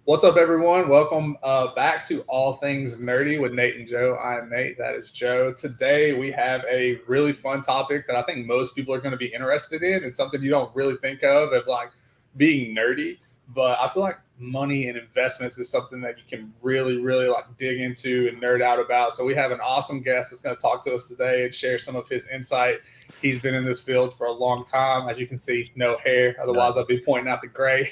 What's up, everyone? Welcome back to All Things Nerdy with Nate and Joe. I'm Nate. That is Joe. Today, we have a really fun topic that I think most people are going to be interested in. It's something you don't really think of like being nerdy, but I feel like money and investments is something that you can really like dig into and nerd out about. So we have an awesome guest that's going to talk to us today and share some of his insight. He's been in this field for a long time. As you can see, no hair. Otherwise, I'd be pointing out the gray.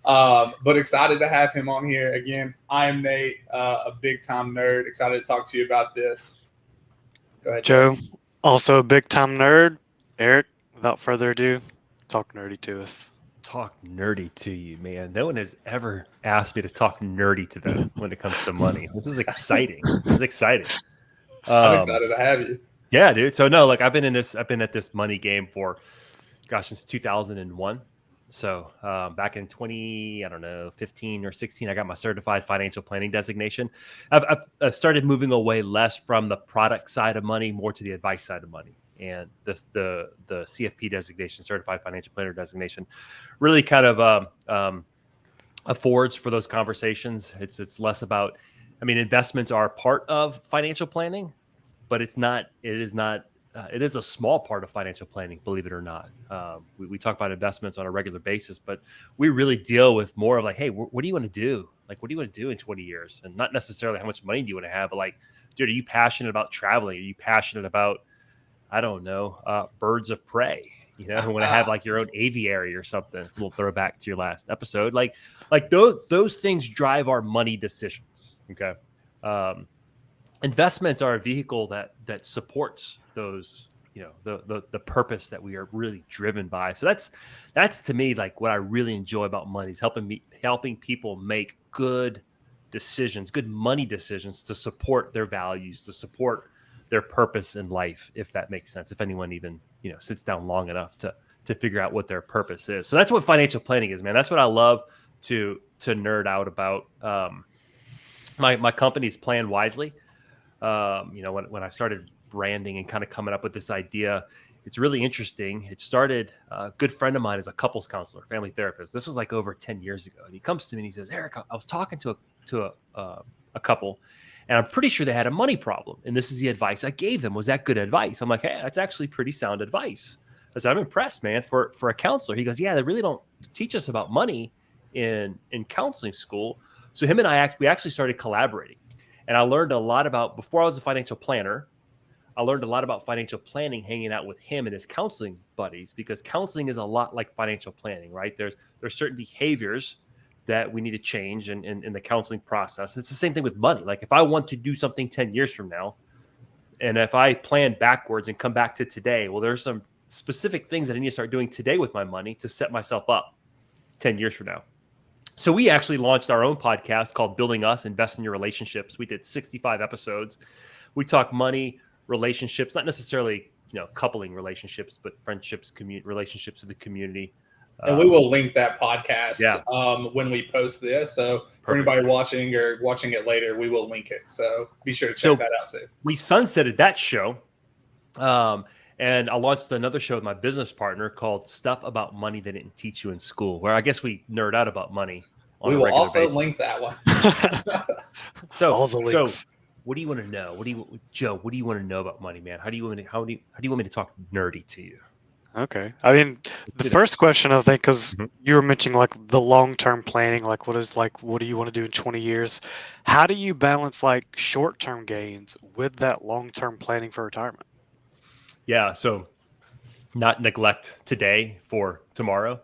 But excited to have him on here again. I am Nate, a big time nerd. Excited to talk to you about this. Go ahead, Joe. Also a big time nerd. Eric, without further ado, talk nerdy to us. Talk nerdy to you, man. No one has ever asked me to talk nerdy to them when it comes to money. This is exciting. This is exciting. I'm excited to have you. Yeah, dude. So no, I've been at this money game for, since 2001. So back in 15 or 16, I got my certified financial planning designation. I've started moving away less from the product side of money, more to the advice side of money. And the CFP designation, certified financial planner designation, really kind of affords for those conversations. It's less about, investments are part of financial planning, but it is a small part of financial planning, believe it or not. We talk about investments on a regular basis, but we really deal with more of like, hey, what do you want to do? Like, what do you want to do in 20 years? And not necessarily how much money do you want to have, but like, dude, are you passionate about traveling? Are you passionate about, I don't know, birds of prey? You know, want to have like your own aviary or something. It's a little throwback to your last episode. Like those things drive our money decisions. Okay. Investments are a vehicle that supports those, the purpose that we are really driven by. So that's to me like what I really enjoy about money is helping people make good decisions, good money decisions to support their values, to support their purpose in life, if that makes sense. If anyone even sits down long enough to figure out what their purpose is. So that's what financial planning is, man. That's what I love to nerd out about. My company's Plan Wisely. When I started branding and kind of coming up with this idea, it's really interesting. It started, a good friend of mine is a couples counselor, family therapist. This was like over 10 years ago. And he comes to me and he says, Eric, I was talking to a couple, and I'm pretty sure they had a money problem. And this is the advice I gave them. Was that good advice? I'm like, hey, that's actually pretty sound advice. I said, I'm impressed, man, for a counselor. He goes, yeah, they really don't teach us about money in counseling school. So him and we actually started collaborating. And I learned a lot about, before I was a financial planner, I learned a lot about financial planning hanging out with him and his counseling buddies, because counseling is a lot like financial planning, right? There's certain behaviors that we need to change in the counseling process. It's the same thing with money. Like if I want to do something 10 years from now, and if I plan backwards and come back to today, well, there's some specific things that I need to start doing today with my money to set myself up 10 years from now. So we actually launched our own podcast called Building Us, Invest in Your Relationships. We did 65 episodes. We talk money, relationships, not necessarily, coupling relationships, but friendships, relationships with the community. And we will link that podcast when we post this. So for anybody watching it later, we will link it. So be sure to check that out too. We sunsetted that show. And I launched another show with my business partner called Stuff About Money They Didn't Teach You in School, where I guess we nerd out about money. We will also link that one. So what do you want to know? Joe, what do you want to know about money, man? How do you want me to talk nerdy to you? Okay. The first question, I think, because you were mentioning like the long-term planning, like what do you want to do in 20 years? How do you balance like short-term gains with that long-term planning for retirement? Yeah. So not neglect today for tomorrow.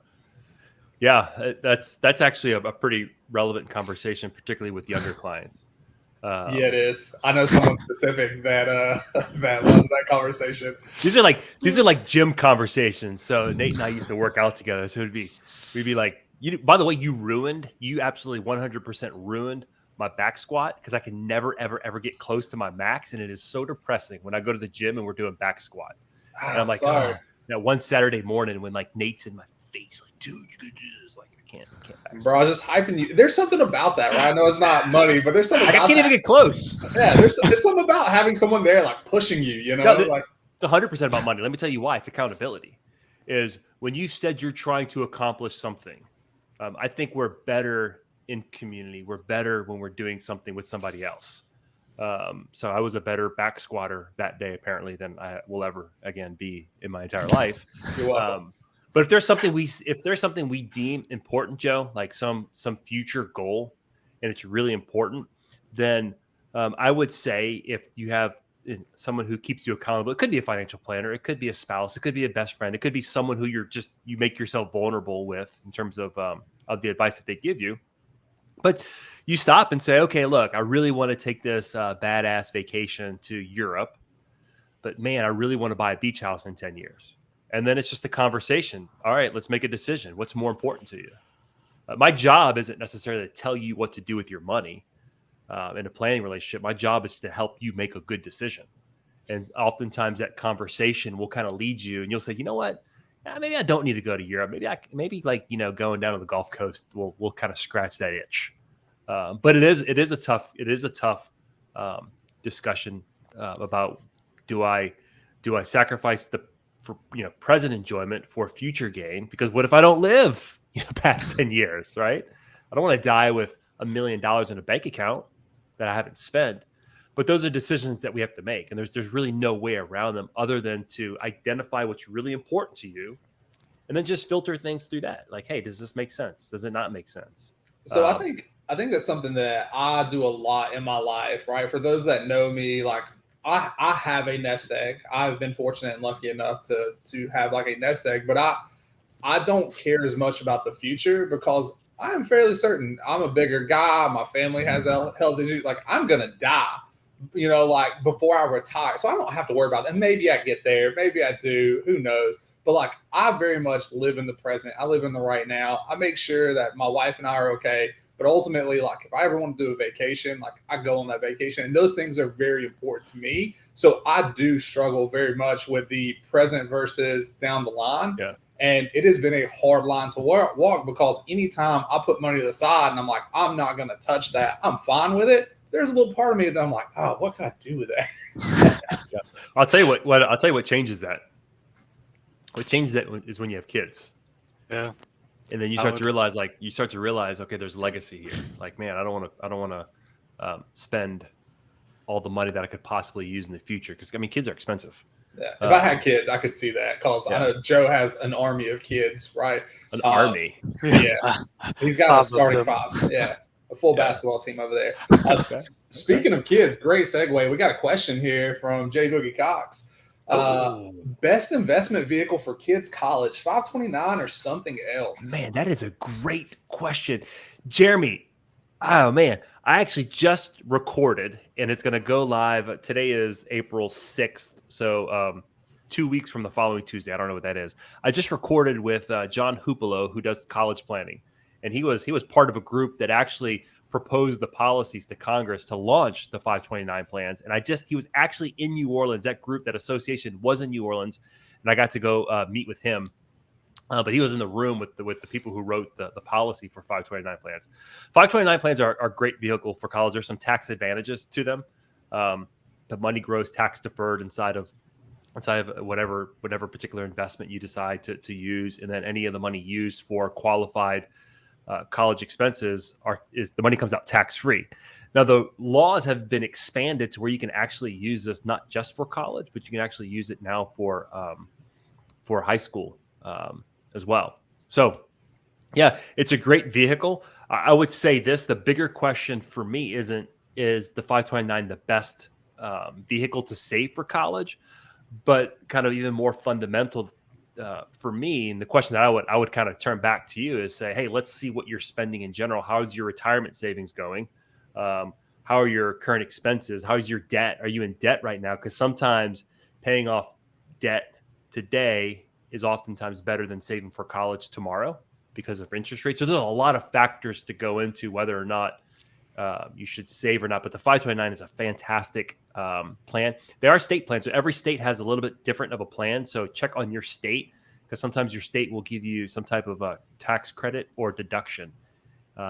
Yeah. That's actually a pretty relevant conversation, particularly with younger clients. Yeah, it is. I know someone specific that that loves that conversation. These are like gym conversations. So Nate and I used to work out together. So we'd be like, by the way, you absolutely 100% ruined my back squat, because I can never, ever get close to my max. And it is so depressing when I go to the gym and we're doing back squat. And I'm like, one Saturday morning when like Nate's in my face, like, dude, you could do this. Like, I can't. Bro, I was just hyping you. There's something about that, right? I know it's not money, but there's something about I can't even get close. Yeah, there's something about having someone there like pushing you, like it's 100% about money. Let me tell you why. It's accountability. Is when you said you're trying to accomplish something, I think we're better in community. We're better when we're doing something with somebody else. So I was a better back squatter that day, apparently, than I will ever again be in my entire life. You're welcome. But if there's something we deem important, Joe, like some future goal, and it's really important, then I would say if you have someone who keeps you accountable, it could be a financial planner, it could be a spouse, it could be a best friend, it could be someone who you make yourself vulnerable with in terms of the advice that they give you. But you stop and say, okay, look, I really want to take this badass vacation to Europe, but man, I really want to buy a beach house in 10 years. And then it's just a conversation. All right, let's make a decision. What's more important to you? My job isn't necessarily to tell you what to do with your money in a planning relationship. My job is to help you make a good decision. And oftentimes that conversation will kind of lead you, and you'll say, you know what? Maybe I don't need to go to Europe. Maybe going down to the Gulf Coast will kind of scratch that itch. But it is a tough discussion about do I sacrifice for present enjoyment for future gain? Because what if I don't live past 10 years, right? I don't want to die with $1 million in a bank account that I haven't spent. But those are decisions that we have to make, and there's really no way around them other than to identify what's really important to you, and then just filter things through that. Like, hey, does this make sense? Does it not make sense? So I think that's something that I do a lot in my life, right? For those that know me, like I have a nest egg. I've been fortunate and lucky enough to have like a nest egg, but I don't care as much about the future because I am fairly certain I'm a bigger guy. My family has health issues. Like I'm gonna die, like before I retire. So I don't have to worry about that. And maybe I get there. Maybe I do. Who knows? But like I very much live in the present. I live in the right now. I make sure that my wife and I are okay. But ultimately, like if I ever want to do a vacation, like I go on that vacation. And those things are very important to me. So I do struggle very much with the present versus down the line. Yeah. And it has been a hard line to walk because anytime I put money to the side and I'm like, I'm not going to touch that, I'm fine with it. There's a little part of me that I'm like, oh, what can I do with that? Yeah. I'll tell you what changes that. What changes that is when you have kids. Yeah. And then you start to realize, okay, there's legacy here. Like, man, I don't want to spend all the money that I could possibly use in the future. Because kids are expensive. Yeah. If I had kids, I could see that because I know Joe has an army of kids, right? An army. Yeah. He's got a starting 5. Yeah. A full basketball team over there. Speaking of kids, great segue. We got a question here from J. Boogie Cox. Best investment vehicle for kids' college, 529 or something else? Man, that is a great question. Jeremy, oh man, I actually just recorded and it's going to go live. Today is April 6th. So 2 weeks from the following Tuesday. I don't know what that is. I just recorded with John Hupelo, who does college planning. And he was part of a group that actually proposed the policies to Congress to launch the 529 plans. And he was actually in New Orleans. That association was in New Orleans. And I got to go meet with him. But he was in the room with the people who wrote the policy for 529 plans. 529 plans are a great vehicle for college. There's some tax advantages to them. The money grows tax deferred inside of whatever particular investment you decide to use. And then any of the money used for qualified college expenses is the money comes out tax free. Now the laws have been expanded to where you can actually use this not just for college, but you can actually use it now for high school as well. So yeah, it's a great vehicle. I would say this: the bigger question for me is the 529 the best vehicle to save for college, but kind of even more fundamental. For me, and the question that I would kind of turn back to you is say, hey, let's see what you're spending in general. How's your retirement savings going? How are your current expenses? How's your debt? Are you in debt right now? Because sometimes paying off debt today is oftentimes better than saving for college tomorrow because of interest rates. So there's a lot of factors to go into whether or not you should save or not. But the 529 is a fantastic plan. There are state plans. So every state has a little bit different of a plan. So check on your state because sometimes your state will give you some type of a tax credit or deduction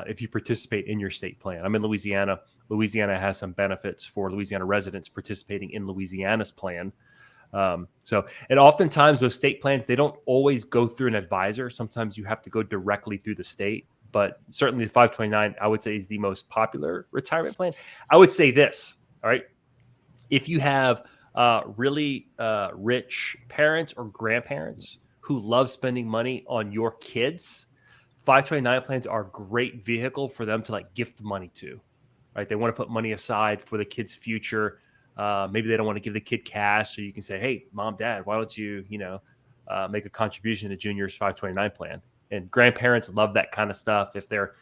if you participate in your state plan. I'm in Louisiana. Louisiana has some benefits for Louisiana residents participating in Louisiana's plan. And oftentimes those state plans, they don't always go through an advisor. Sometimes you have to go directly through the state. but certainly the 529, I would say, is the most popular retirement plan. I would say this, all right? If you have really rich parents or grandparents who love spending money on your kids, 529 plans are a great vehicle for them to like gift money to, right? They want to put money aside for the kid's future. Maybe they don't want to give the kid cash. So you can say, hey, mom, dad, why don't you, make a contribution to Junior's 529 plan? And grandparents love that kind of stuff. If they're,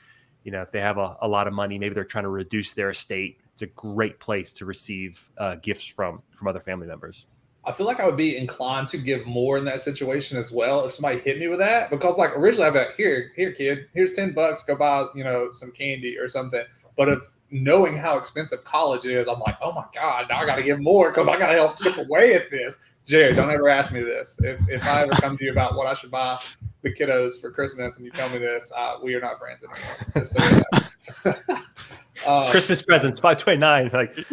if they have a lot of money, maybe they're trying to reduce their estate. It's a great place to receive gifts from other family members. I feel like I would be inclined to give more in that situation as well if somebody hit me with that, because like originally I'd be like, here, kid, here's $10, go buy, some candy or something. But if knowing how expensive college is, I'm like, oh my God, now I got to give more because I got to help chip away at this. Jared, don't ever ask me this. If I ever come to you about what I should buy the kiddos for Christmas and you tell me this, we are not friends anymore. Just so it's Christmas presents, 529. Like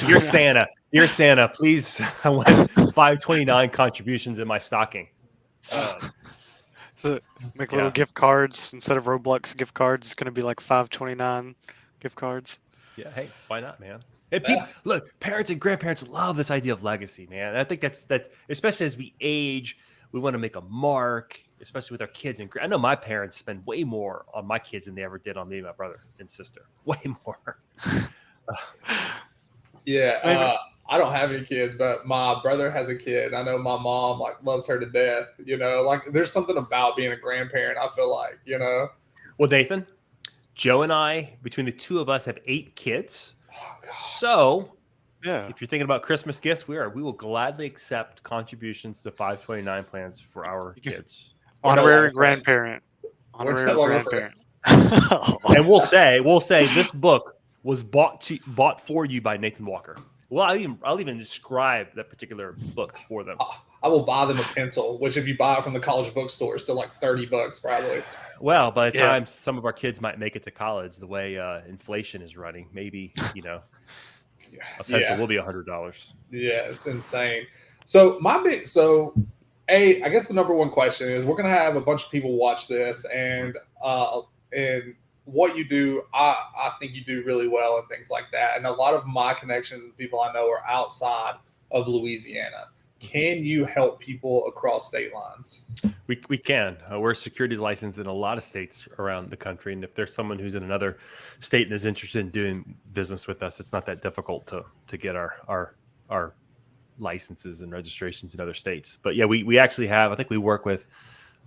you're Santa. Dear Santa, please, I want 529 contributions in my stocking. So make little gift cards instead of Roblox gift cards. It's going to be like 529 gift cards. Yeah, hey, why not, man? And people, look, parents and grandparents love this idea of legacy, man. And I think that's especially as we age, we want to make a mark, especially with our kids. And I know my parents spend way more on my kids than they ever did on me and my brother and sister. Way more. Yeah, I don't have any kids, but my brother has a kid. I know my mom loves her to death. There's something about being a grandparent. I feel like, Well, Nathan, Joe and I, between the two of us, have 8 kids. Oh, God. So, yeah, if you're thinking about Christmas gifts, we will gladly accept contributions to 529 plans for our kids. Honorary grandparent. Honorary grandparent. And we'll say this book was bought for you by Nathan Walker. Well, I'll even describe that particular book for them. I will buy them a pencil, which if you buy it from the college bookstore, is still like $30 probably. Well, by the time some of our kids might make it to college, the way inflation is running, maybe a pencil will be $100. Yeah, it's insane. So I guess the number one question is, we're gonna have a bunch of people watch this, and what you do, I think you do really well and things like that. And a lot of my connections and people I know are outside of Louisiana. Can you help people across state lines? We can. We're securities licensed in a lot of states around the country. And if there's someone who's in another state and is interested in doing business with us, it's not that difficult to get our licenses and registrations in other states. But yeah, we actually have, I think we work with,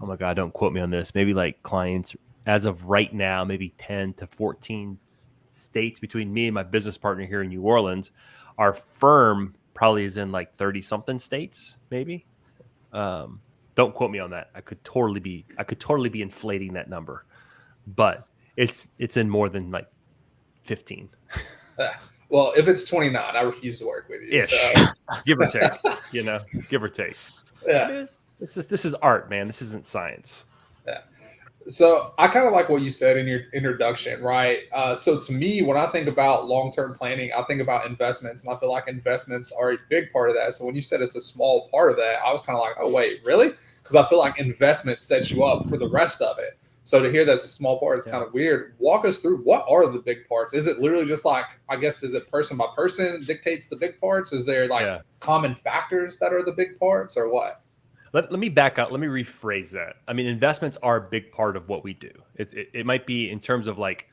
oh my God, don't quote me on this, maybe like clients as of right now, maybe 10 to 14 states between me and my business partner here in New Orleans. Our firm probably is in like 30 something states, maybe. Don't quote me on that. I could totally be inflating that number, but it's in more than like 15. Well, if it's 29, I refuse to work with you. Ish. So. Give or take, give or take. Yeah. This is art, man. This isn't science. Yeah. So I kind of like what you said in your introduction, right? So to me, when I think about long-term planning, I think about investments, and I feel like investments are a big part of that. So when you said it's a small part of that, I was kind of like, oh, wait, really? Because I feel like investment sets you up for the rest of it. So to hear that's a small part is kind of weird. Walk us through, what are the big parts? Is it literally just like, I guess, is it person by person dictates the big parts? Is there common factors that are the big parts, or what? Let me back up. Let me rephrase that. I mean, investments are a big part of what we do. It might be in terms of like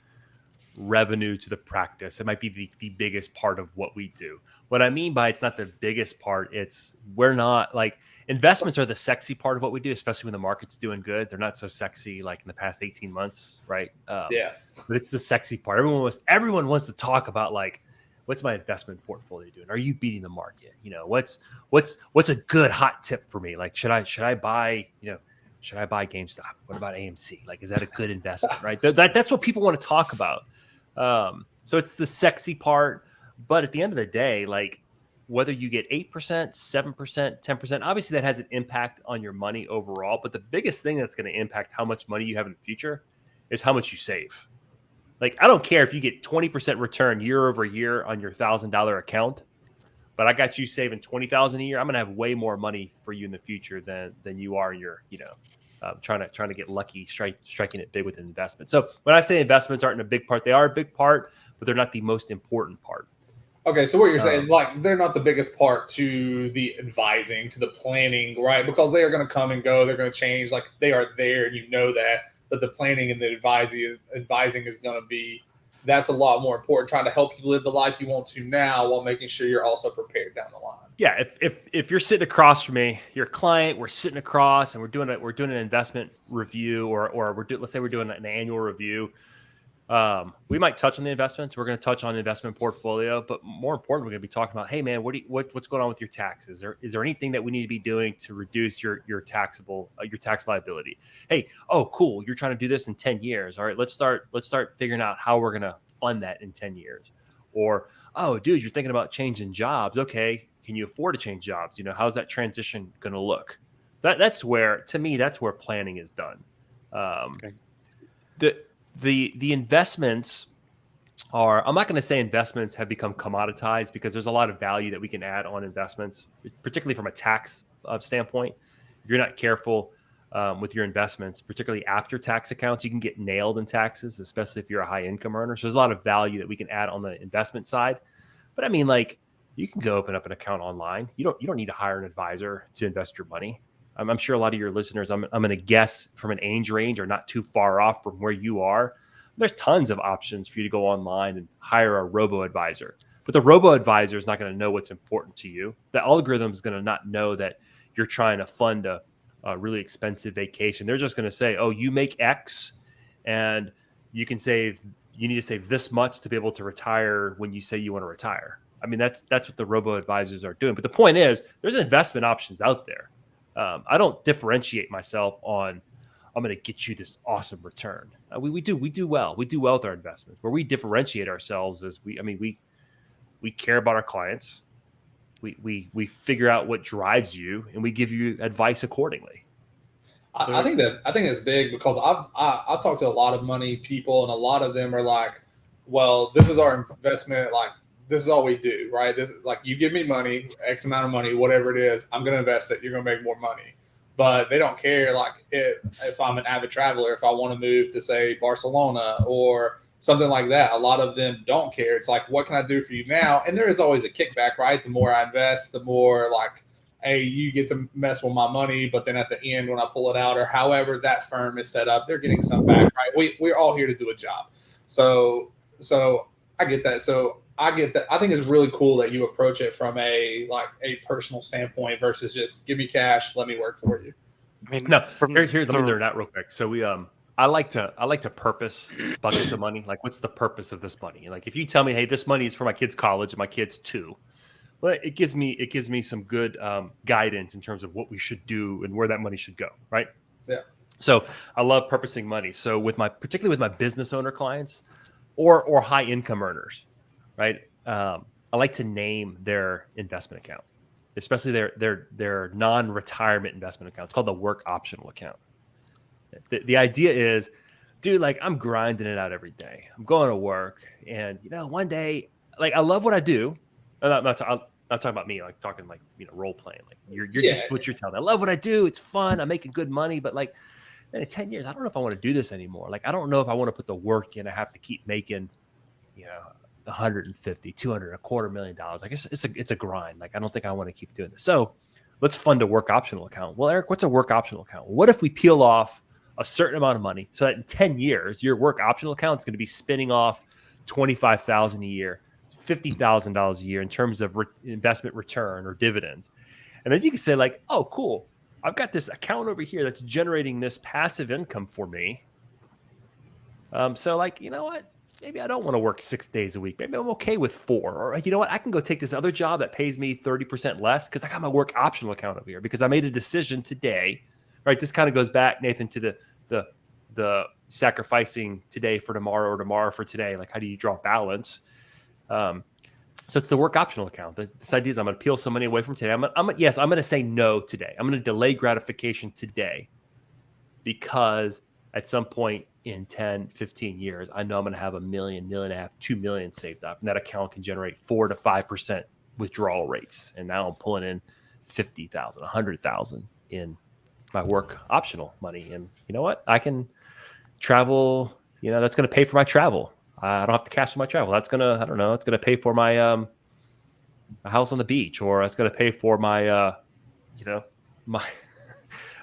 revenue to the practice. It might be the biggest part of what we do. What I mean by it's not the biggest part, we're not like, investments are the sexy part of what we do, especially when the market's doing good. They're not so sexy like in the past 18 months, right? Yeah. But it's the sexy part. Everyone wants to talk about like, what's my investment portfolio doing? Are you beating the market? What's a good hot tip for me? Like, should I buy GameStop? What about AMC? Like, is that a good investment? Right. That's what people want to talk about. So it's the sexy part. But at the end of the day, like, whether you get 8%, 7%, 10%, obviously that has an impact on your money overall. But the biggest thing that's going to impact how much money you have in the future is how much you save. Like, I don't care if you get 20% return year over year on your $1,000 account, but I got you saving 20,000 a year. I'm going to have way more money for you in the future than you are in your, trying to get lucky, striking it big with an investment. So when I say investments aren't a big part, they are a big part, but they're not the most important part. Okay, so what you're saying, like, they're not the biggest part to the advising, to the planning, right? Because they are going to come and go, they're going to change. Like, they are there, and you know that. But the planning and the advising is going to be, that's a lot more important. Trying to help you live the life you want to now, while making sure you're also prepared down the line. Yeah, if you're sitting across from me, your client, we're sitting across and we're doing an investment review, or let's say we're doing an annual review. We might touch on the investments. We're going to touch on investment portfolio, but more important, we're going to be talking about, hey man, what's going on with your taxes? Is there anything that we need to be doing to reduce your tax liability? Hey, oh cool, you're trying to do this in 10 years. All right, let's start figuring out how we're going to fund that in 10 years. Or, oh dude, you're thinking about changing jobs. Okay, can you afford to change jobs? How's that transition going to look? That's where planning is done. Okay. The investments are, I'm not going to say investments have become commoditized, because there's a lot of value that we can add on investments, particularly from a tax standpoint. If you're not careful with your investments, particularly after tax accounts, you can get nailed in taxes, especially if you're a high income earner. So there's a lot of value that we can add on the investment side. But I mean, like, you can go open up an account online. You don't need to hire an advisor to invest your money. I'm sure a lot of your listeners, I'm going to guess, from an age range, are not too far off from where you are. There's tons of options for you to go online and hire a robo-advisor. But the robo-advisor is not going to know what's important to you. The algorithm is going to not know that you're trying to fund a really expensive vacation. They're just going to say, oh, you make X, and you need to save this much to be able to retire when you say you want to retire. I mean, that's what the robo-advisors are doing. But the point is, there's investment options out there. I don't differentiate myself on, I'm going to get you this awesome return. We do well. We do well with our investments. Where we differentiate ourselves is we care about our clients. We figure out what drives you, and we give you advice accordingly. I think that's big, because I've talked to a lot of money people, and a lot of them are like, well, this is our investment, like, this is all we do, right? This is like, you give me money, X amount of money, whatever it is, I'm going to invest it. You're going to make more money. But they don't care, like, if I'm an avid traveler, if I want to move to, say, Barcelona or something like that. A lot of them don't care. It's like, what can I do for you now? And there is always a kickback, right? The more I invest, the more, like, hey, you get to mess with my money, but then at the end, when I pull it out, or however that firm is set up, they're getting some back, right? We're all here to do a job. So I get that. So I get that. I think it's really cool that you approach it from a personal standpoint versus just give me cash, let me work for you. I mean, no. Here's let me learn that real quick. So I like to purpose buckets of money. Like, what's the purpose of this money? Like, if you tell me, hey, this money is for my kid's college and my kid's too, well, it gives me some good guidance in terms of what we should do and where that money should go, right? Yeah. So I love purposing money. So particularly with my business owner clients or high income earners. Right. I like to name their investment account, especially their non-retirement investment account. It's called the work optional account. The idea is, dude, like, I'm grinding it out every day. I'm going to work, and one day, like, I love what I do. I'm not talking about me, like, talking like, role playing. Like, you're just what you're telling me. I love what I do. It's fun. I'm making good money, but like, man, in 10 years, I don't know if I want to do this anymore. Like, I don't know if I want to put the work in. I have to keep making, 150, 200, $250,000. I guess it's a grind. Like, I don't think I want to keep doing this. So let's fund a work optional account. Well, Eric, what's a work optional account? What if we peel off a certain amount of money so that in 10 years, your work optional account is going to be spinning off $25,000 a year, $50,000 a year in terms of investment return or dividends. And then you can say, like, oh, cool. I've got this account over here that's generating this passive income for me. So, like, you know what? Maybe I don't want to work 6 days a week. Maybe I'm okay with 4. Or, you know what? I can go take this other job that pays me 30% less because I got my work optional account over here, because I made a decision today. Right? This kind of goes back, Nathan, to the sacrificing today for tomorrow or tomorrow for today. Like, how do you draw balance? So it's the work optional account. This idea is, I'm going to peel some money away from today. I'm going to say no today. I'm going to delay gratification today, because at some point in 10, 15 years, I know I'm going to have $1 million, $1.5 million, $2 million saved up, and that account can generate 4 to 5% withdrawal rates, and now I'm pulling in 50,000, 100,000 in my work optional money. And you know what? I can travel. That's going to pay for my travel. I don't have to cash for my travel. That's gonna, I don't know, it's going to pay for my my house on the beach, or it's going to pay for my my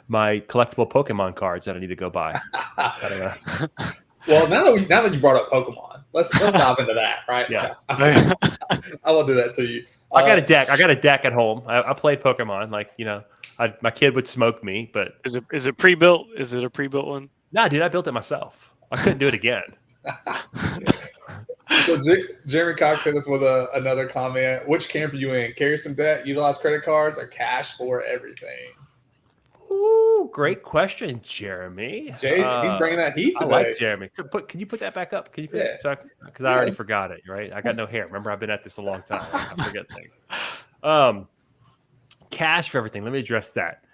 my collectible Pokemon cards that I need to go buy. I don't know. Well, now that you brought up Pokemon, let's dive into that, right? Yeah. I will do that to you. I got a deck. I got a deck at home. I play Pokemon. Like, my kid would smoke me, but is it pre-built? Is it a pre-built one? Nah, dude, I built it myself. I couldn't do it again. So Jeremy Cox hit us with another comment. Which camp are you in? Carry some debt, utilize credit cards, or cash for everything? Ooh, great question, Jeremy. Jay, he's bringing that heat today. I like Jeremy. Can you put that back up? Can you put it? Because I already forgot it, right? I got no hair. Remember, I've been at this a long time. I forget things. Cash for everything. Let me address that.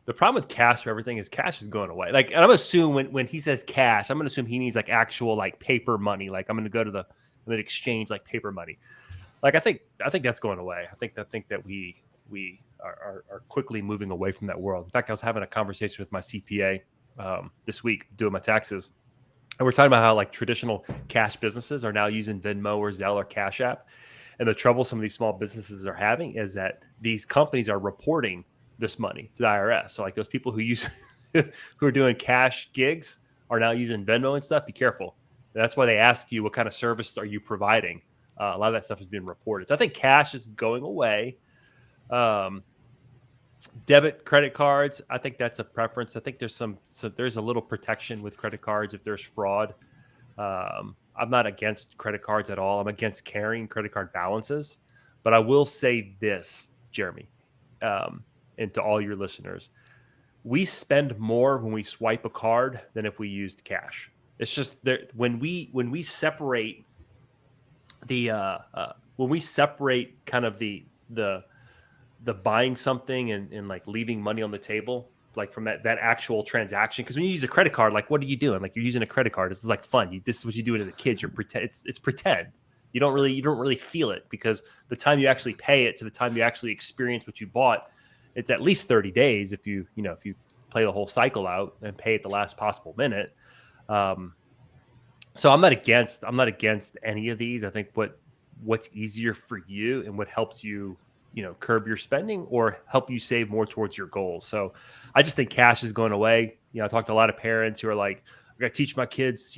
The problem with cash for everything is cash is going away. Like, and I'm gonna assume when he says cash, I'm gonna assume he means like actual like paper money. Like, I'm gonna go to the exchange like paper money. Like, I think that's going away. I think that we are quickly moving away from that world. In fact, I was having a conversation with my CPA this week doing my taxes, and we're talking about how like traditional cash businesses are now using Venmo or Zelle or Cash App, and the trouble some of these small businesses are having is that these companies are reporting this money to the IRS. So like those people who use who are doing cash gigs are now using Venmo and stuff. Be careful. And that's why they ask you what kind of service are you providing. A lot of that stuff is being reported. So I think cash is going away. Debit, credit cards, I think that's a preference. I think there's there's a little protection with credit cards if there's fraud. I'm not against credit cards at all. I'm against carrying credit card balances. But I will say this, Jeremy, and to all your listeners, we spend more when we swipe a card than if we used cash. It's just there when we separate kind of the buying something and like leaving money on the table, like from that actual transaction. Because when you use a credit card, like what are you doing? Like you're using a credit card. This is like fun. This is what you do as a kid. You're pretend. It's pretend. You don't really feel it, because the time you actually pay it to the time you actually experience what you bought, it's at least 30 days if you play the whole cycle out and pay at the last possible minute. So I'm not against any of these. I think what's easier for you and what helps you, curb your spending or help you save more towards your goals. So I just think cash is going away. I talked to a lot of parents who are like, I got to teach my kids,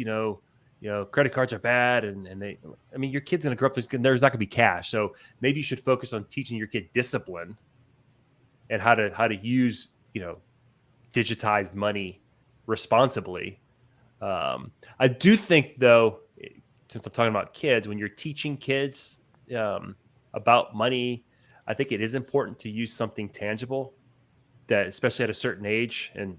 credit cards are bad. And your kid's going to grow up, there's not going to be cash. So maybe you should focus on teaching your kid discipline and how to use, digitized money responsibly. I do think, though, since I'm talking about kids, when you're teaching kids about money, I think it is important to use something tangible that, especially at a certain age. And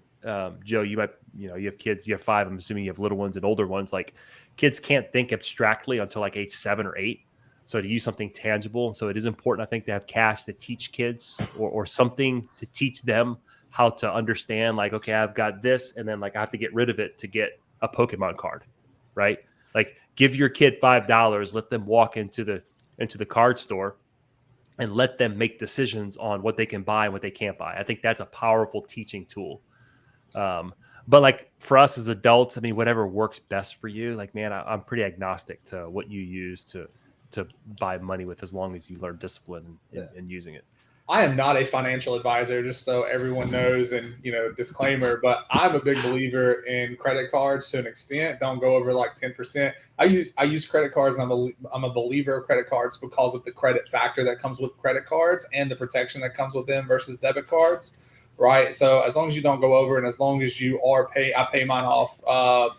Joe, you might, you have kids, you have 5, I'm assuming you have little ones and older ones. Like kids can't think abstractly until like age 7 or 8. So to use something tangible. So it is important, I think, to have cash to teach kids or something to teach them how to understand, like, okay, I've got this, and then like I have to get rid of it to get a Pokemon card, right? Like give your kid $5, let them walk into the card store and let them make decisions on what they can buy and what they can't buy. I think that's a powerful teaching tool. But like for us as adults, whatever works best for you, like, man, I'm pretty agnostic to what you use to buy money with, as long as you learn discipline in using it. I am not a financial advisor, just so everyone knows, and disclaimer, but I'm a big believer in credit cards to an extent. Don't go over like 10%. I use credit cards, and I'm a believer of credit cards because of the credit factor that comes with credit cards and the protection that comes with them versus debit cards, right? So as long as you don't go over, and as long as you I pay mine off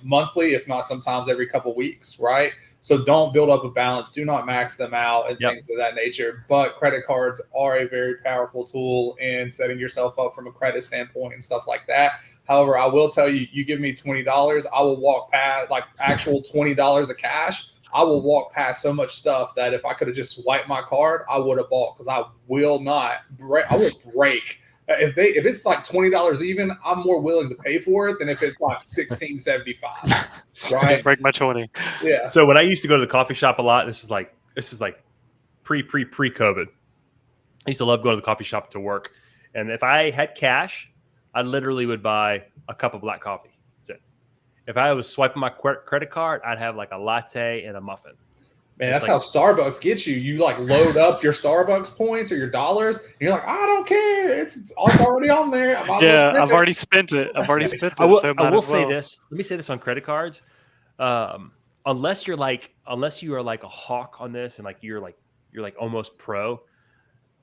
monthly, if not sometimes every couple weeks, right? So don't build up a balance. Do not max them out and things of that nature. But credit cards are a very powerful tool in setting yourself up from a credit standpoint and stuff like that. However, I will tell you, you give me $20, I will walk past like actual $20 of cash. I will walk past so much stuff that if I could have just swiped my card, I would have bought, because I will not break. I would break. If it's like $20 even, I'm more willing to pay for it than if it's like $16.75. Right? Break my 20. Yeah. So when I used to go to the coffee shop a lot, this is like pre-COVID. I used to love going to the coffee shop to work. And if I had cash, I literally would buy a cup of black coffee. That's it. If I was swiping my credit card, I'd have like a latte and a muffin. Man, that's like, how Starbucks gets you. You like load up your Starbucks points or your dollars. And you're like, I don't care. It's already on there. I've already spent it. I will say this. Let me say this on credit cards. Unless you are like a hawk on this and like you're like almost pro,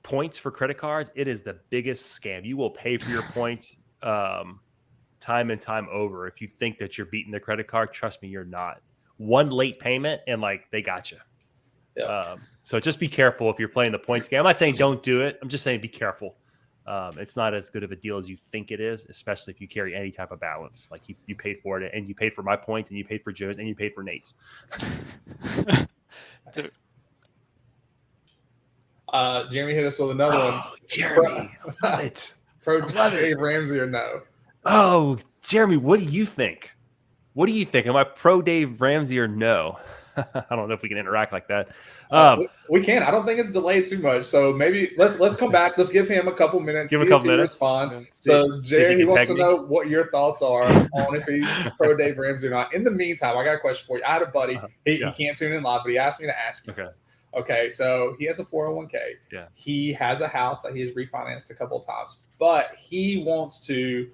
points for credit cards, it is the biggest scam. You will pay for your points time and time over. If you think that you're beating the credit card, trust me, you're not. One late payment and like they got you. Yeah. So just be careful if you're playing the points game. I'm not saying don't do it. I'm just saying be careful. It's not as good of a deal as you think it is, especially if you carry any type of balance. Like you paid for it, and you paid for my points, and you paid for Joe's, and you paid for Nate's. Jeremy hit us with another one. Jeremy, love it. Pro Dave Ramsey or no? Oh, Jeremy, what do you think? What do you think? Am I pro Dave Ramsey or no? I don't know if we can interact like that. We can. I don't think it's delayed too much. So maybe let's come back. Let's give him a couple minutes. Give him a couple minutes. Responds. Yeah. So Jerry, he wants to know what your thoughts are on if he's pro Dave Ramsey or not. In the meantime, I got a question for you. I had a buddy. He can't tune in live, but he asked me to ask you. Okay. So he has a 401k. Yeah. He has a house that he has refinanced a couple of times, but he wants to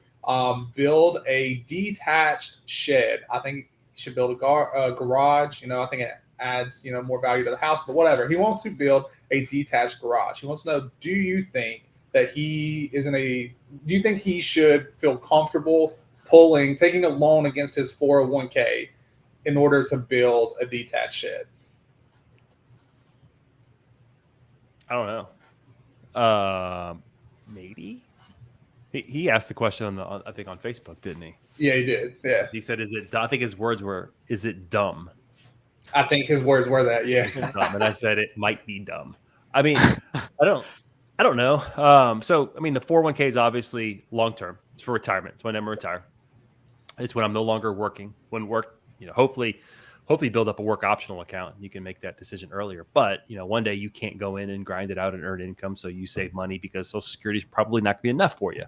build a detached shed. I think he should build a garage. I think it adds, more value to the house, but whatever. He wants to build a detached garage. He wants to know, do you think he should feel comfortable taking a loan against his 401k in order to build a detached shed? I don't know. Maybe. He asked the question I think on Facebook, didn't he? Yeah, he did. Yeah. He said, I think his words were, is it dumb? I think his words were that, yeah. Dumb. And I said, it might be dumb. I mean, I don't know. So, I mean, the 401k is obviously long-term. It's for retirement. It's when I'm retire. It's when I'm no longer working. When work, hopefully build up a work optional account. You can make that decision earlier. But, one day you can't go in and grind it out and earn income. So you save money because Social Security is probably not going to be enough for you.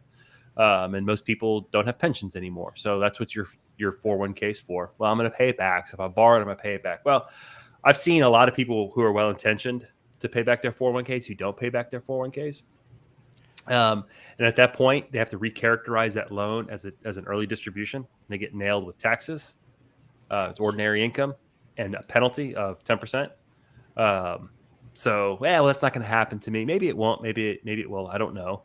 And most people don't have pensions anymore. So that's what your 401k is for. Well, I'm going to pay it back. So if I borrow it, I'm going to pay it back. Well, I've seen a lot of people who are well-intentioned to pay back their 401ks who don't pay back their 401ks. And at that point, they have to recharacterize that loan as an early distribution. They get nailed with taxes. It's ordinary income and a penalty of 10%. So, that's not going to happen to me. Maybe it won't. Maybe it will. I don't know.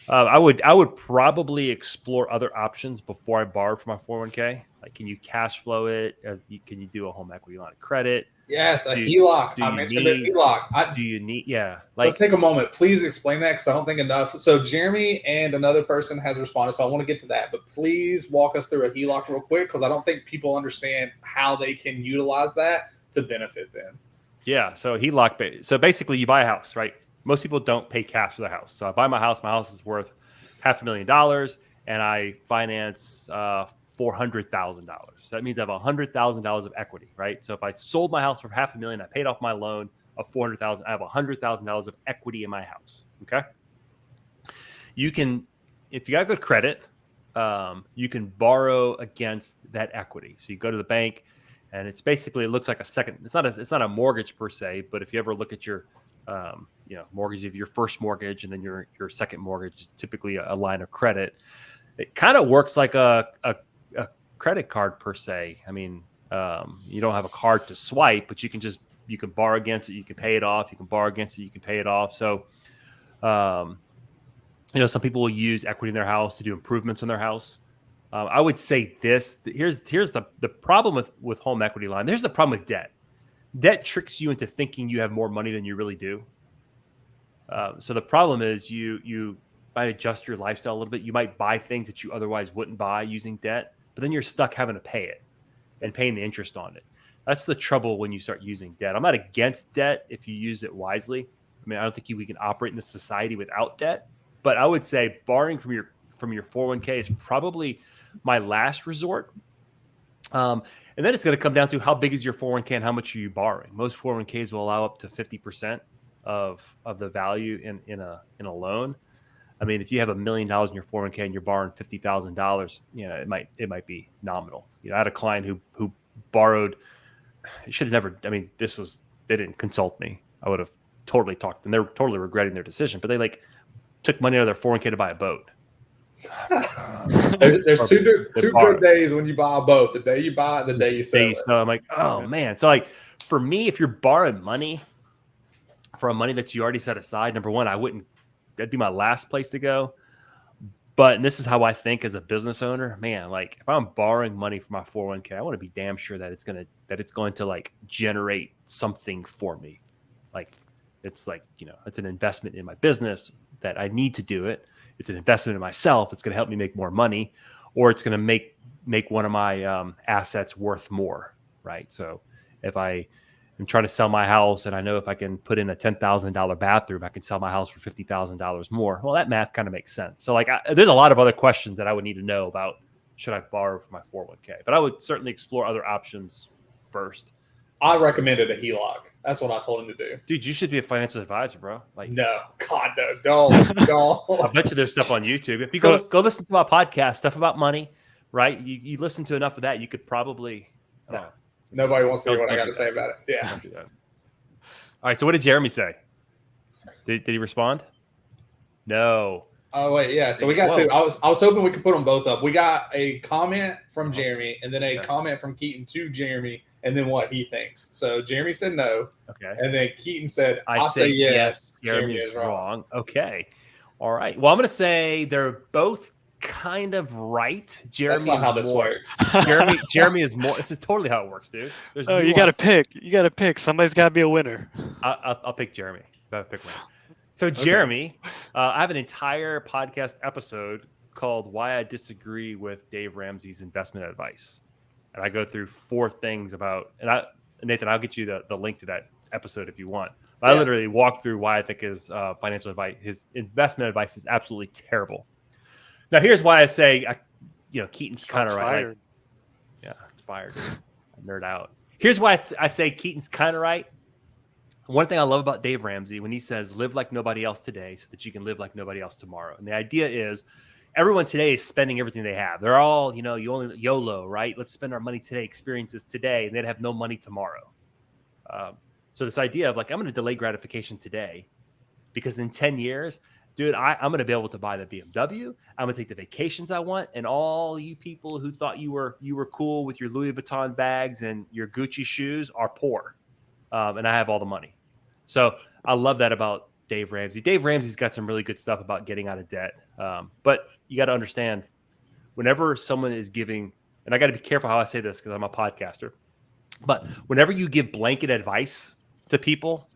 I would probably explore other options before I borrow from my 401k. Like, can you cash flow it? Can you do a home equity line of credit? Yes, HELOC. I mentioned a HELOC. Do you need? Yeah. Let's take a moment. Please explain that because I don't think enough. So Jeremy and another person has responded, so I want to get to that. But please walk us through a HELOC real quick because I don't think people understand how they can utilize that to benefit them. Yeah. So HELOC. So basically, you buy a house, right? Most people don't pay cash for their house. So I buy my house. My house is worth $500,000, and I finance $400,000. So that means I have $100,000 of equity, right? So if I sold my house for $500,000, I paid off my loan of $400,000. I have $100,000 of equity in my house. Okay. You can, if you got good credit, you can borrow against that equity. So you go to the bank, and it's basically, it looks like a second. It's not a mortgage per se, but if you ever look at your mortgage, of your first mortgage and then your second mortgage, typically a line of credit. It kind of works like a credit card per se. I mean, you don't have a card to swipe, but you can borrow against it. You can pay it off. You can borrow against it. You can pay it off. So, some people will use equity in their house to do improvements in their house. I would say this. Here's the problem with home equity line. There's the problem with debt. Debt tricks you into thinking you have more money than you really do. So the problem is you might adjust your lifestyle a little bit. You might buy things that you otherwise wouldn't buy using debt, but then you're stuck having to pay it and paying the interest on it. That's the trouble when you start using debt. I'm not against debt if you use it wisely. I mean, I don't think we can operate in this society without debt, but I would say borrowing from your 401k is probably my last resort. And then it's going to come down to how big is your 401k and how much are you borrowing. Most 401ks will allow up to 50% of the value in a loan. I mean, if you have $1 million in your 401k and you're borrowing $50,000, it might be nominal. I had a client who borrowed. Should have never. I mean, they didn't consult me. I would have totally talked, and they're totally regretting their decision. But they took money out of their 401k to buy a boat. There's two good days when you buy a boat: the day you buy it, the day you sell it. I'm like, oh man. So for me, if you're borrowing money from money that you already set aside, number one, that'd be my last place to go. But, and this is how I think as a business owner, man, if I'm borrowing money from my 401k, I want to be damn sure that it's going to generate something for me. It's an investment in my business that I need to do it. It's an investment in myself. It's going to help me make more money, or it's going to make one of my assets worth more. Right. So if I am trying to sell my house and I know if I can put in a $10,000 bathroom, I can sell my house for $50,000 more. Well, that math kind of makes sense. So there's a lot of other questions that I would need to know about, should I borrow from my 401k? But I would certainly explore other options first. I recommended a HELOC. That's what I told him to do. Dude, you should be a financial advisor, bro. No, God, no, don't. I bet you there's stuff on YouTube. If you go listen to my podcast, stuff about money, right? You listen to enough of that, you could probably. No. Nobody wants to hear what I got to say about it. Yeah. All right. So what did Jeremy say? Did he respond? No. Oh wait, yeah. So we got two. I was hoping we could put them both up. We got a comment from Jeremy, and then a comment from Keaton to Jeremy, and then what he thinks. So Jeremy said no. Okay. And then Keaton said, "I say yes. Jeremy is wrong." Okay. All right. Well, I'm going to say they're both kind of right. Jeremy. That's not how this works. Jeremy is more. This is totally how it works, dude. You got to pick. You got to pick. Somebody's got to be a winner. I'll pick Jeremy. I'll pick one. So Jeremy, I have an entire podcast episode called "Why I Disagree with Dave Ramsey's Investment Advice," and I go through 4 things about. And Nathan, I'll get you the link to that episode if you want. But I literally walk through why I think his financial advice, his investment advice, is absolutely terrible. Now, here's why I say, Keaton's kind of right. It's fired. Nerd out. Here's why I say Keaton's kind of right. One thing I love about Dave Ramsey, when he says, live like nobody else today so that you can live like nobody else tomorrow. And the idea is everyone today is spending everything they have. They're all, you only YOLO, right? Let's spend our money today, experiences today, and they'd have no money tomorrow. So this idea of I'm going to delay gratification today because in 10 years, dude, I'm going to be able to buy the BMW. I'm going to take the vacations I want. And all you people who thought you were cool with your Louis Vuitton bags and your Gucci shoes are poor. And I have all the money. So I love that about Dave Ramsey. Dave Ramsey's got some really good stuff about getting out of debt. But you got to understand, whenever someone is giving, and I got to be careful how I say this because I'm a podcaster, but whenever you give blanket advice to people,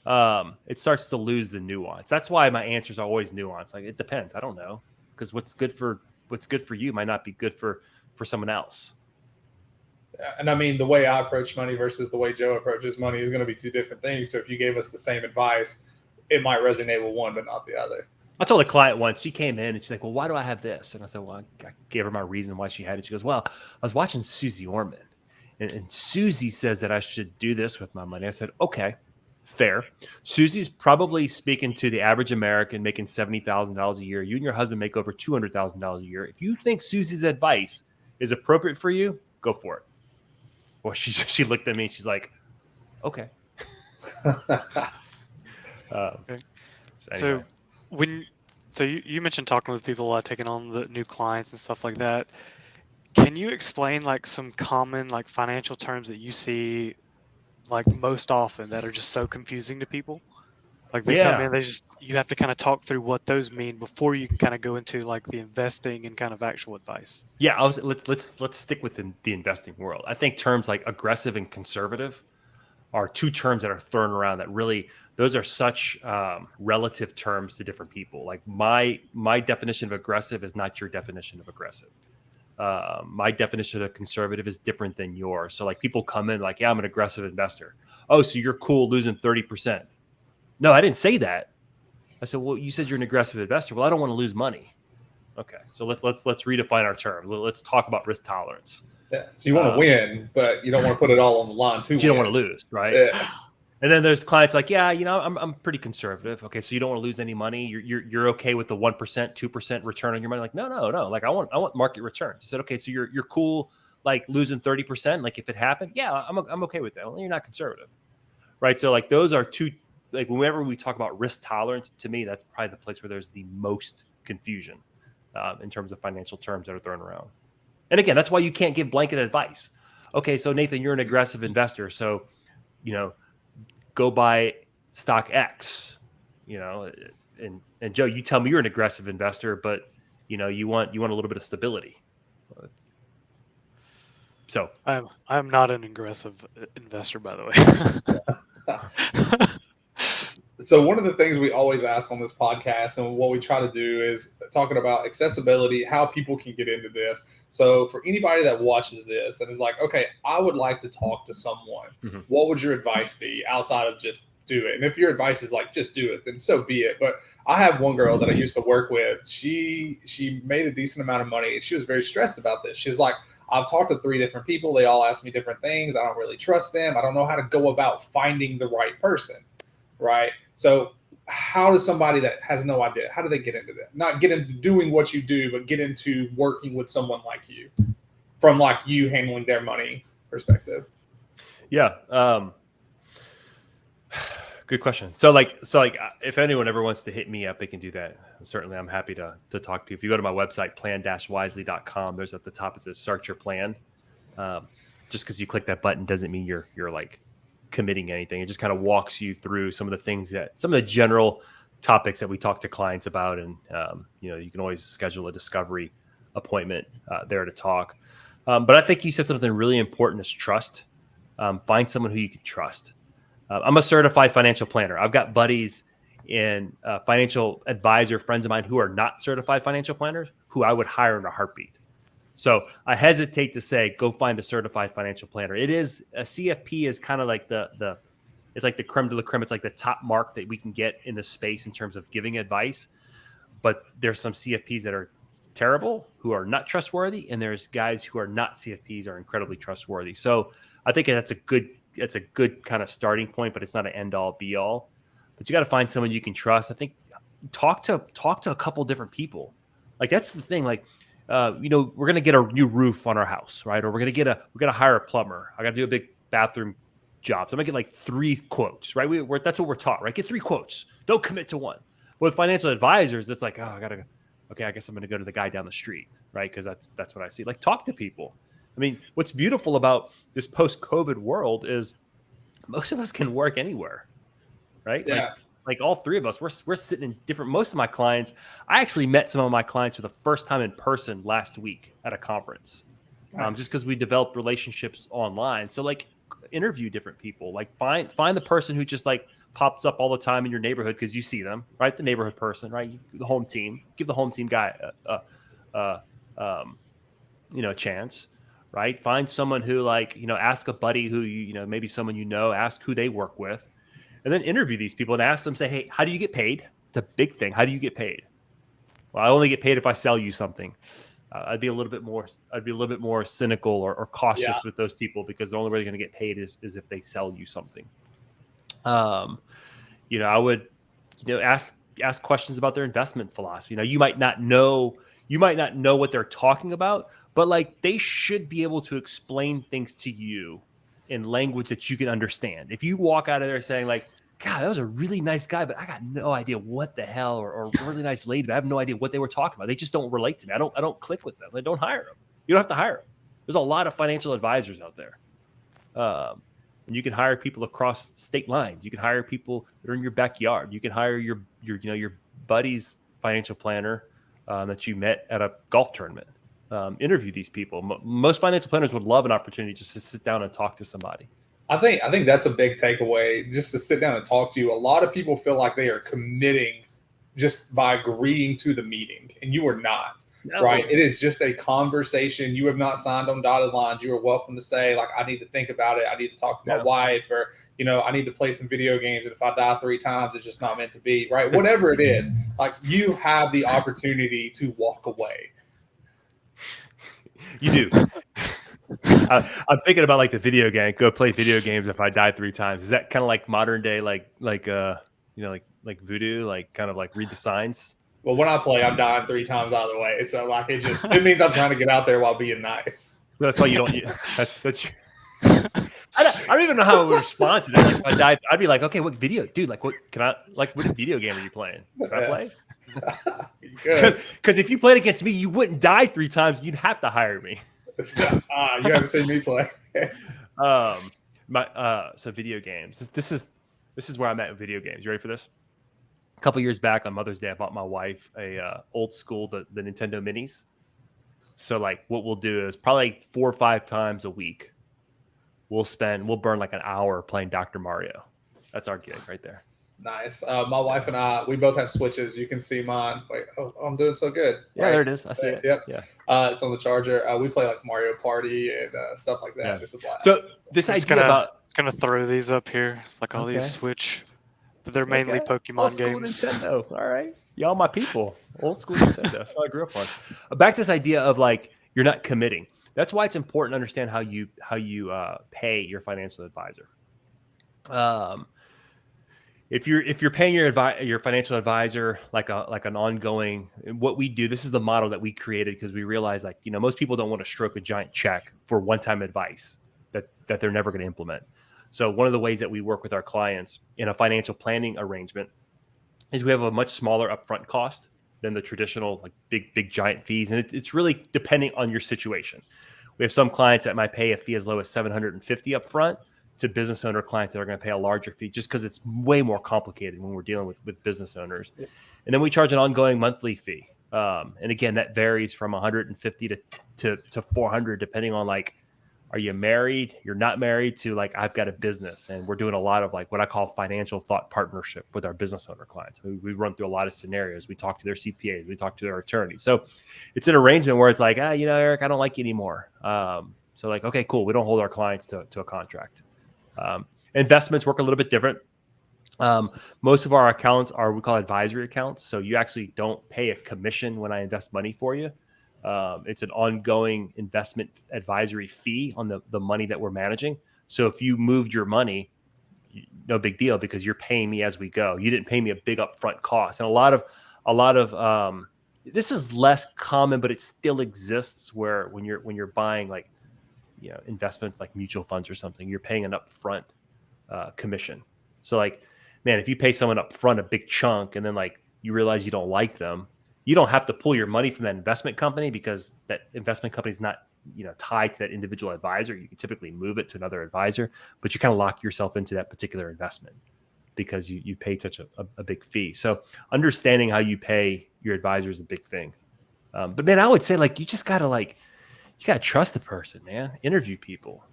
it starts to lose the nuance. That's why my answers are always nuanced. It depends. I don't know, because what's good for you might not be good for someone else. And I mean, the way I approach money versus the way Joe approaches money is going to be 2 different things. So if you gave us the same advice, it might resonate with one, but not the other. I told a client once, she came in and she's like, well, why do I have this? And I said, well, I gave her my reason why she had it. She goes, well, I was watching Susie Orman and Susie says that I should do this with my money. I said, okay, fair. Susie's probably speaking to the average American making $70,000 a year. You and your husband make over $200,000 a year. If you think Susie's advice is appropriate for you, go for it. Well, she looked at me and she's like, okay. Okay. So anyway. You mentioned talking with people, taking on the new clients and stuff like that. Can you explain some common financial terms that you see most often that are just so confusing to people? They come in, you have to kind of talk through what those mean before you can kind of go into the investing and kind of actual advice. Yeah, let's stick with the investing world. I think terms like aggressive and conservative are 2 terms that are thrown around that really, those are such relative terms to different people. My definition of aggressive is not your definition of aggressive. My definition of conservative is different than yours. So people come in yeah, I'm an aggressive investor. Oh, so you're cool losing 30%. No, I didn't say that. I said, well, you said you're an aggressive investor. Well, I don't want to lose money. Okay, so let's redefine our terms. Let's talk about risk tolerance. Yeah, so you want to win, but you don't want to put it all on the line too. You don't want to lose, right? Yeah. And then there's clients like, yeah, I'm pretty conservative. Okay, so you don't want to lose any money. You're okay with the 1%, 2% return on your money. Like, no. Like, I want market returns. I said, okay, so you're cool, like losing 30%. Like, if it happened, yeah, I'm okay with that. Well, you're not conservative, right? So like those are two. Like, whenever we talk about risk tolerance, to me, that's probably the place where there's the most confusion in terms of financial terms that are thrown around. And again, that's why you can't give blanket advice. Okay, so Nathan, you're an aggressive investor, so go buy stock X, and Joe, you tell me you're an aggressive investor, but you want a little bit of stability. So I'm not an aggressive investor, by the way. So one of the things we always ask on this podcast and what we try to do is talking about accessibility, how people can get into this. So for anybody that watches this and is like, okay, I would like to talk to someone, what would your advice be outside of just do it? And if your advice is like, just do it, then so be it. But I have one girl that I used to work with. She made a decent amount of money and she was very stressed about this. She's like, I've talked to 3 different people. They all ask me different things. I don't really trust them. I don't know how to go about finding the right person. Right. So how does somebody that has no idea, how do they get into that? Not get into doing what you do, but get into working with someone like you from like you handling their money perspective? Yeah. Good question. So like, if anyone ever wants to hit me up, they can do that. Certainly, I'm happy to talk to you. If you go to my website, plan-wisely.com, there's at the top, it says start your plan. Just because you click that button doesn't mean you're like committing anything. It just kind of walks you through some of the general topics that we talk to clients about. And, you can always schedule a discovery appointment there to talk. But I think you said something really important is trust. Find someone who you can trust. I'm a certified financial planner. I've got buddies and financial advisor friends of mine who are not certified financial planners who I would hire in a heartbeat. So I hesitate to say, go find a certified financial planner. It is a CFP is kind of like it's like the creme de la creme. It's like the top mark that we can get in the space in terms of giving advice. But there's some CFPs that are terrible, who are not trustworthy. And there's guys who are not CFPs are incredibly trustworthy. So I think that's a good kind of starting point, but it's not an end all be all. But you got to find someone you can trust. I think talk to a couple different people. Like, that's the thing. Like, we're going to get a new roof on our house, right? Or we're going to hire a plumber. I got to do a big bathroom job. So I'm going to get like 3 quotes, right? That's what we're taught, right? Get 3 quotes. Don't commit to one. With financial advisors, it's like, I guess I'm going to go to the guy down the street, right? Because that's what I see. Like, talk to people. I mean, what's beautiful about this post-COVID world is most of us can work anywhere, right? Yeah. Like all 3 of us, we're sitting in different. Most of my clients, I actually met some of my clients for the first time in person last week at a conference, Nice. just because we developed relationships online. So like, interview different people. Like find the person who just like pops up all the time in your neighborhood because you see them, right? The neighborhood person, right? The home team. Give the home team guy a chance. Right. Find someone who ask a buddy who, maybe someone, ask who they work with, and then interview these people and ask them, say, hey, how do you get paid? It's a big thing. How do you get paid? Well, I only get paid if I sell you something. I'd be a little bit more cynical or cautious with those people, because the only way they're going to get paid is if they sell you something. I would, ask questions about their investment philosophy. You might not know what they're talking about, but like, they should be able to explain things to you in language that you can understand. If you walk out of there saying like, God, that was a really nice guy, but I got no idea what the hell, or really nice lady, but I have no idea what they were talking about. They just don't relate to me. I don't click with them. I don't hire them. You don't have to hire them. There's a lot of financial advisors out there. And you can hire people across state lines. You can hire people that are in your backyard. You can hire your buddy's financial planner that you met at a golf tournament. Interview these people. Most financial planners would love an opportunity just to sit down and talk to somebody. I think that's a big takeaway, just to sit down and talk to you. A lot of people feel like they are committing just by agreeing to the meeting, and you are not. No. Right? It is just a conversation. You have not signed on dotted lines. You are welcome to say, like, I need to think about it. I need to talk to my wife, or, I need to play some video games. And if I die 3 times, it's just not meant to be, right? Whatever it is, like, you have the opportunity to walk away. You do. I'm thinking about like the video game. Go play video games if I die 3 times. Is that kind of like modern day, like like voodoo, like kind of like read the signs? Well, when I play, I'm dying 3 times out of the way. So like it means I'm trying to get out there while being nice. So that's why you don't. That's. I don't even know how I would respond to that. If I died, I'd be like, okay, what video, dude? Like, what video game are you playing? Can I play? Because if you played against me, you wouldn't die 3 times. You'd have to hire me. You haven't seen me play. So video games. This is where I'm at with video games. You ready for this? A couple years back on Mother's Day, I bought my wife a old school the Nintendo Minis. So like, what we'll do is probably like 4 or 5 times a week, we'll burn like an hour playing Dr. Mario. That's our gig right there. Nice. My wife and I, we both have Switches. You can see mine. Wait, I'm doing so good. Yeah, right? There it is. I see it. Yep. Yeah. It's on the charger. We play like Mario Party and stuff like that. Yeah. It's a blast. So this idea about it's gonna throw these up here. It's like all these Switch, but they're mainly Pokemon old school games. Nintendo. All right, y'all, my people. Old school Nintendo. That's what I grew up on. Back to this idea of like you're not committing. That's why it's important to understand how you pay your financial advisor. If you're paying your financial advisor like an ongoing, what we do, this is the model that we created because we realized like most people don't want to stroke a giant check for one-time advice that they're never going to implement. So one of the ways that we work with our clients in a financial planning arrangement is we have a much smaller upfront cost than the traditional like big giant fees, and it's really depending on your situation. We have some clients that might pay a fee as low as $750 upfront, to business owner clients that are going to pay a larger fee just because it's way more complicated when we're dealing with business owners. Yeah. And then we charge an ongoing monthly fee. And again, that varies from $150 to $400, depending on like, are you married? You're not married, to like, I've got a business, and we're doing a lot of like what I call financial thought partnership with our business owner clients. We run through a lot of scenarios. We talk to their CPAs, we talk to their attorneys. So it's an arrangement where it's like, Eric, I don't like you anymore. So like, okay, cool. We don't hold our clients to a contract. Investments work a little bit different. Most of our accounts are we call advisory accounts. So you actually don't pay a commission when I invest money for you. It's an ongoing investment advisory fee on the money that we're managing. So if you moved your money, no big deal because you're paying me as we go. You didn't pay me a big upfront cost. And a lot of this is less common, but it still exists where when you're buying like investments like mutual funds or something, you're paying an upfront commission. So like, man, if you pay someone upfront a big chunk and then like you realize you don't like them, you don't have to pull your money from that investment company because that investment company is not tied to that individual advisor. You can typically move it to another advisor, but you kind of lock yourself into that particular investment because you paid such a big fee. So understanding how you pay your advisor is a big thing. But man, I would say like you just gotta you gotta trust the person, man. Interview people.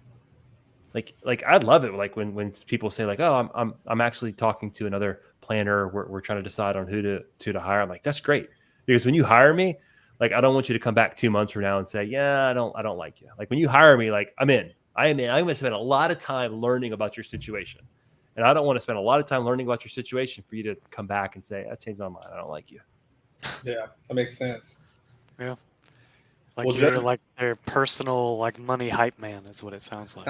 Like I'd love it. Like when people say like, oh, I'm actually talking to another planner. We're trying to decide on who to hire. I'm like, that's great because when you hire me, like I don't want you to come back 2 months from now and say, yeah, I don't like you. Like when you hire me, like I'm in. I'm going to spend a lot of time learning about your situation, and I don't want to spend a lot of time learning about your situation for you to come back and say, I changed my mind. I don't like you. Yeah, that makes sense. Yeah. Like you're like their personal like money hype man is what it sounds like.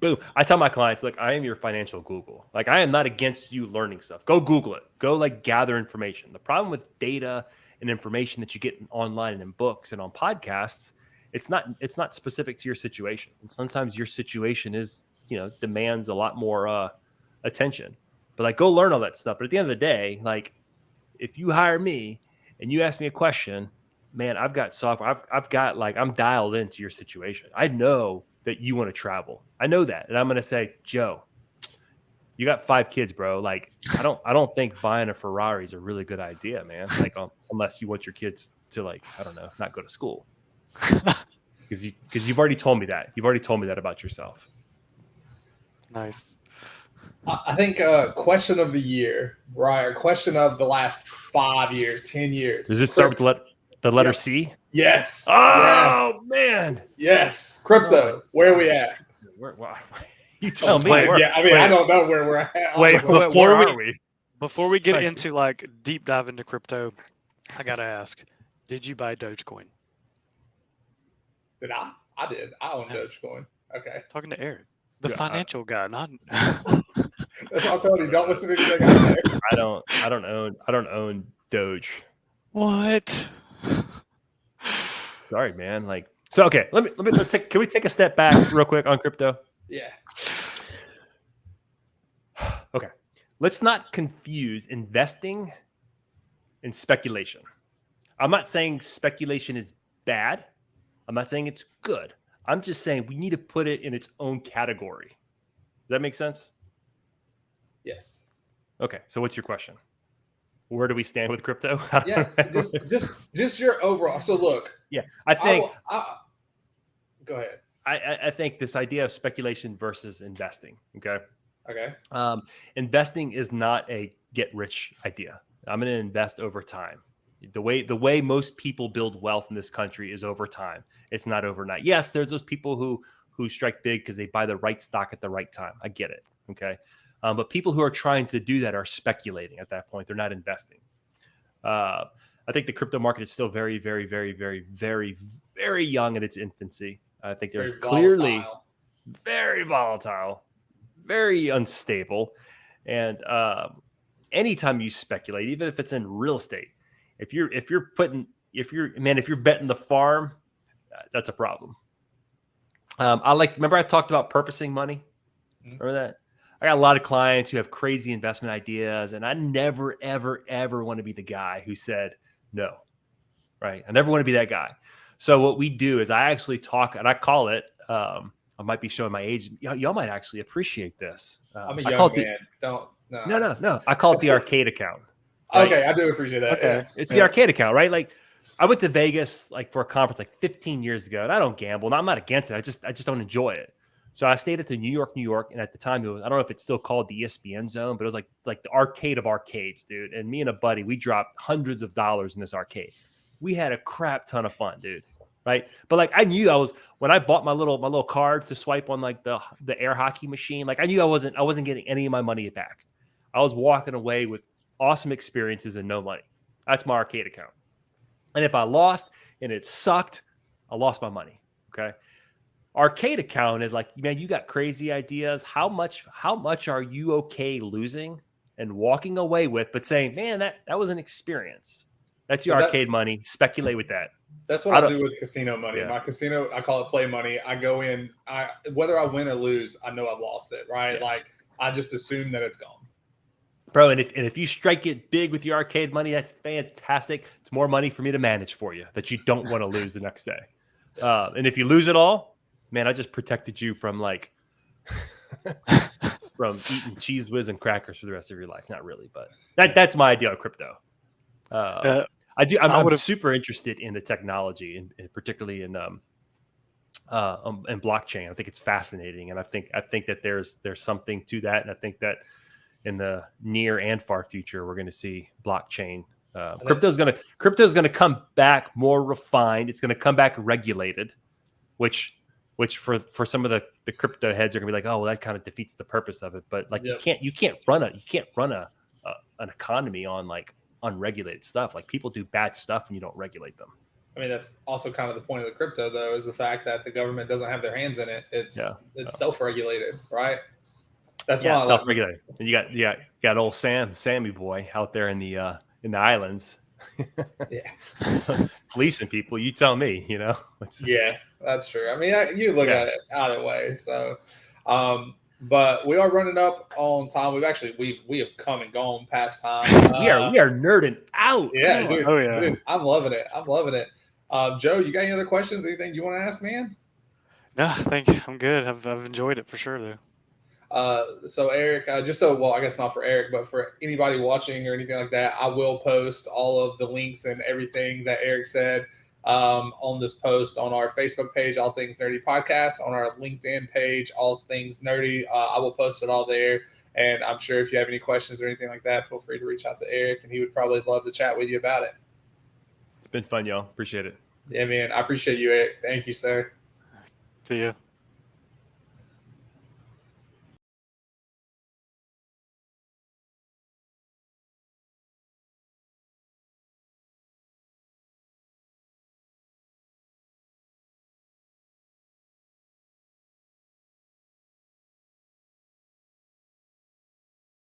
Boom. I tell my clients, like, I am your financial Google. Like, I am not against you learning stuff. Go Google it. Go like gather information. The problem with data and information that you get online and in books and on podcasts, it's not specific to your situation. And sometimes your situation is, demands a lot more attention. But like, go learn all that stuff. But at the end of the day, like, if you hire me and you ask me a question, man, I've got software. I've got like, I'm dialed into your situation. I know that you want to travel. I know that. And I'm going to say, Joe, you got 5 kids, bro. Like, I don't think buying a Ferrari is a really good idea, man. Like, unless you want your kids to like, I don't know, not go to school. Because you've already told me that. You've already told me that about yourself. Nice. I think question of the year, right? Or question of the last 5 years, 10 years. Does it start with the letter C? Yes. Oh, yes. Man. Yes. Crypto. Where are we at? You tell me. Yeah, I mean, I don't know where we're at. Wait, where are we? Before we get into like deep dive into crypto, I gotta ask, did you buy Dogecoin? Did I? I did. I own Dogecoin. Okay. Talking to Eric, the Yeah, financial guy, not. That's what I'm telling you. Don't listen to anything I say. I don't own Doge. What? Sorry, man. Like, so okay. Can we take a step back real quick on crypto? Yeah. Okay. Let's not confuse investing and speculation. I'm not saying speculation is bad. I'm not saying it's good. I'm just saying we need to put it in its own category. Does that make sense? Yes. Okay. So what's your question? Where do we stand with crypto? Yeah. just your overall. So look. Yeah. I think. Go ahead. I think this idea of speculation versus investing. Okay. Okay. Investing is not a get rich idea. I'm going to invest over time. The way most people build wealth in this country is over time. It's not overnight. Yes, there's those people who strike big because they buy the right stock at the right time. I get it. Okay. But people who are trying to do that are speculating at that point. They're not investing. I think the crypto market is still very, very, very, very, very, very young in its infancy. I think there's clearly very volatile, very unstable. And anytime you speculate, even if it's in real estate, if you're betting the farm, that's a problem. Remember I talked about purposing money? Remember that? I got a lot of clients who have crazy investment ideas, and I never, ever, ever want to be the guy who said no, right? I never want to be that guy. So what we do is I actually talk, and I call it, I might be showing my age. Y'all might actually appreciate this. I'm a young man. No. I call it the arcade account. Right? Okay, I do appreciate that. Okay. Yeah. It's the arcade account, right? Like I went to Vegas like for a conference like 15 years ago, and I don't gamble. And I'm not against it. I just don't enjoy it. So I stayed at the New York, and at the time it was, I don't know if it's still called the ESPN zone, but it was like the arcade of arcades, dude. And me and a buddy, we dropped hundreds of dollars in this arcade. We had a crap ton of fun, dude. Right. But like I knew when I bought my little card to swipe on like the air hockey machine, like I knew I wasn't getting any of my money back. I was walking away with awesome experiences and no money. That's my arcade account. And if I lost and it sucked, I lost my money. Okay. Arcade account is like, man, you got crazy ideas. How much are you okay losing and walking away with, but saying, man, that was an experience. That's your arcade money. Speculate with that. That's what I do with casino money. Yeah. My casino, I call it play money. I go in, whether I win or lose, I know I've lost it, right? Yeah. Like I just assume that it's gone. Bro, and if you strike it big with your arcade money, that's fantastic. It's more money for me to manage for you that you don't want to lose the next day. And if you lose it all, man, I just protected you from like from eating Cheese Whiz and crackers for the rest of your life. Not really, but that's my idea of crypto. I'm super interested in the technology, and particularly in blockchain. I think it's fascinating, and I think that there's something to that, and I think that in the near and far future, we're going to see blockchain. Crypto is going to come back more refined. It's going to come back regulated, which for some of the crypto heads are going to be like, oh, well, that kind of defeats the purpose of it. But like you can't run an economy on like unregulated stuff. Like people do bad stuff and you don't regulate them. I mean, that's also kind of the point of the crypto, though, is the fact that the government doesn't have their hands in it. It's self-regulated, right? That's why self-regulated. And you got old Sammy boy out there in the islands, fleecing people. You tell me, you know. Yeah, that's true. I mean, you look at it either way. So, but we are running up on time. We have come and gone past time. We are nerding out. Yeah, dude. Dude, I'm loving it. Joe, you got any other questions? Anything you want to ask, man? No, I think I'm good. I've enjoyed it for sure, though. So Eric, I guess not for Eric, but for anybody watching or anything like that, I will post all of the links and everything that Eric said on this post on our Facebook page, All Things Nerdy Podcast, on our LinkedIn page, All Things Nerdy. I will post it all there. And I'm sure if you have any questions or anything like that, feel free to reach out to Eric, and he would probably love to chat with you about it. It's been fun, y'all. Appreciate it. Yeah, man. I appreciate you, Eric. Thank you, sir. See you.